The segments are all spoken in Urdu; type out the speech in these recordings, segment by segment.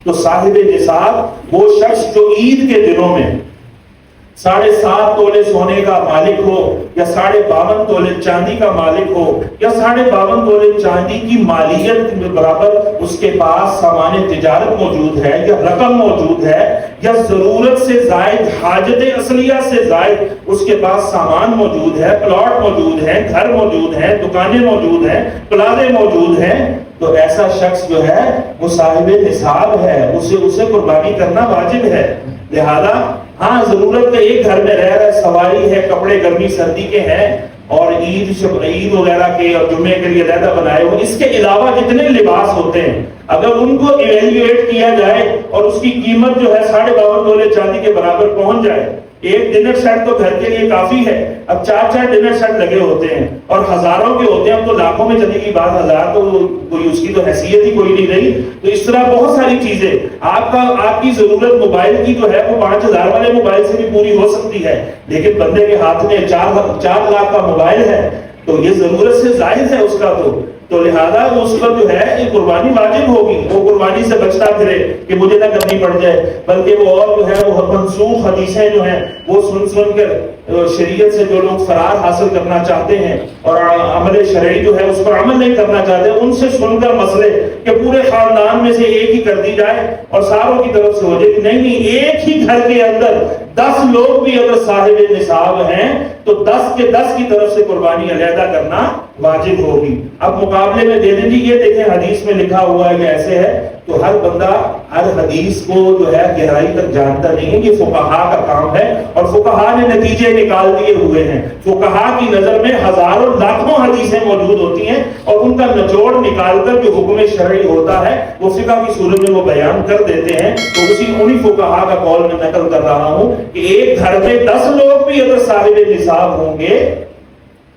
تو صاحب نصاب وہ شخص جو عید کے دنوں میں 7.5 تولے سونے کا مالک ہو، یا 52.5 تولے چاندی کا مالک ہو، یا 52.5 تولے چاندی کی مالیت برابر اس کے پاس سامان تجارت موجود ہے، یا رقم موجود ہے، یا ضرورت سے زائد حاجت اصلیہ سے زائد اس کے پاس سامان موجود ہے، پلاٹ موجود ہے، گھر موجود ہے، دکانیں موجود ہیں، پلازے موجود ہیں، تو ایسا شخص جو ہے وہ صاحب نصاب ہے، اسے قربانی کرنا واجب ہے۔ لہذا ہاں ضرورت ہے، ایک گھر میں رہ رہا ہے، سواری ہے، کپڑے گرمی سردی کے ہیں، اور عید وغیرہ کے اور جمعے کے لیے علیحدہ بنائے ہو، اس کے علاوہ جتنے لباس ہوتے ہیں اگر ان کو ایویلویٹ کیا جائے اور اس کی قیمت جو ہے 52.5 تولے چاندی کے برابر پہنچ جائے، ایک ڈنر سیٹ تو گھر کے لیے کافی ہے، اب 4 ڈنر سیٹ لگے ہوتے ہیں اور ہزاروں کے ہوتے ہیں، اب تو لاکھوں میں چلی گئی بات، 1000 تو کوئی اس کی تو حیثیت ہی کوئی نہیں رہی۔ تو اس طرح بہت ساری چیزیں، آپ کی ضرورت موبائل کی تو ہے، وہ 5000 والے موبائل سے بھی پوری ہو سکتی ہے، لیکن بندے کے ہاتھ میں 4 لاکھ کا موبائل ہے تو یہ ضرورت سے زائد ہے اس کا، تو لہذا اس پر جو ہے یہ قربانی واجب ہوگی، وہ قربانی سے بچتا پھرے کہ مجھے نہ کرنی پڑ جائے، بلکہ وہ اور جو ہے وہ منسوخ حدیثیں جو ہیں وہ سن کر شریعت سے جو لوگ فرار حاصل کرنا چاہتے ہیں اور عمل شرعی جو ہے اس پر عمل نہیں کرنا چاہتے، ان سے سن کر مسئلے کہ پورے خاندان میں سے ایک ہی کر دی جائے اور ساروں کی طرف سے ہو جائے، نہیں، ایک ہی گھر کے اندر 10 لوگ بھی اگر صاحب نصاب ہیں تو 10 کے 10 کی طرف سے قربانی علیحدہ کرنا واجب ہوگی۔ اب مقابلے میں دے دیں جی، یہ دیکھیں حدیث میں لکھا ہوا ہے کہ ایسے ہے، تو ہر بندہ ہر حدیث کو جو ہے گہرائی تک جانتا نہیں ہے، یہ فقہا کا کام ہے اور فقہا نے نتیجے نکال دیے ہوئے ہیں۔ فقہا کی نظر میں ہزاروں لاکھوں حدیثیں موجود ہوتی ہیں اور ان کا نچوڑ نکال کر جو حکم شرعی ہوتا ہے وہ فقہ کی صورت میں وہ بیان کر دیتے ہیں، تو انہی فقہا کا قول میں نقل کر رہا ہوں کہ ایک گھر میں 10 لوگ بھی اگر صاحب نصاب ہوں گے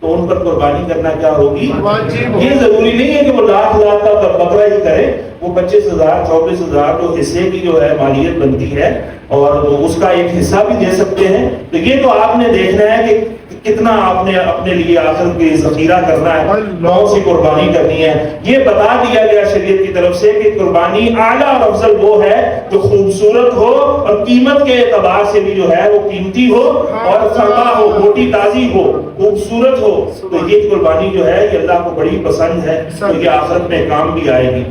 تو ان پر قربانی کرنا کیا ہوگی؟ یہ ضروری نہیں ہے کہ وہ لاکھ کا بکرا ہی کرے، وہ 25,000 24,000 جو حصے کی جو ہے مالیت بنتی ہے اور اس کا ایک حصہ بھی دے سکتے ہیں۔ تو یہ تو آپ نے دیکھنا ہے کہ کتنا آپ نے اپنے لیے آخر کی ذخیرہ کرنا ہے، کون سی قربانی کرنی ہے۔ یہ بتا دیا گیا شریعت کی طرف سے کہ قربانی اعلیٰ اور افضل وہ ہے جو خوبصورت ہو اور قیمت کے اعتبار سے بھی جو ہے وہ قیمتی ہو اور فرما ہو، موٹی تازی ہو، خوبصورت ہو، تو یہ قربانی جو ہے یہ اللہ کو بڑی پسند ہے، تو یہ آخرت میں کام بھی آئے گی۔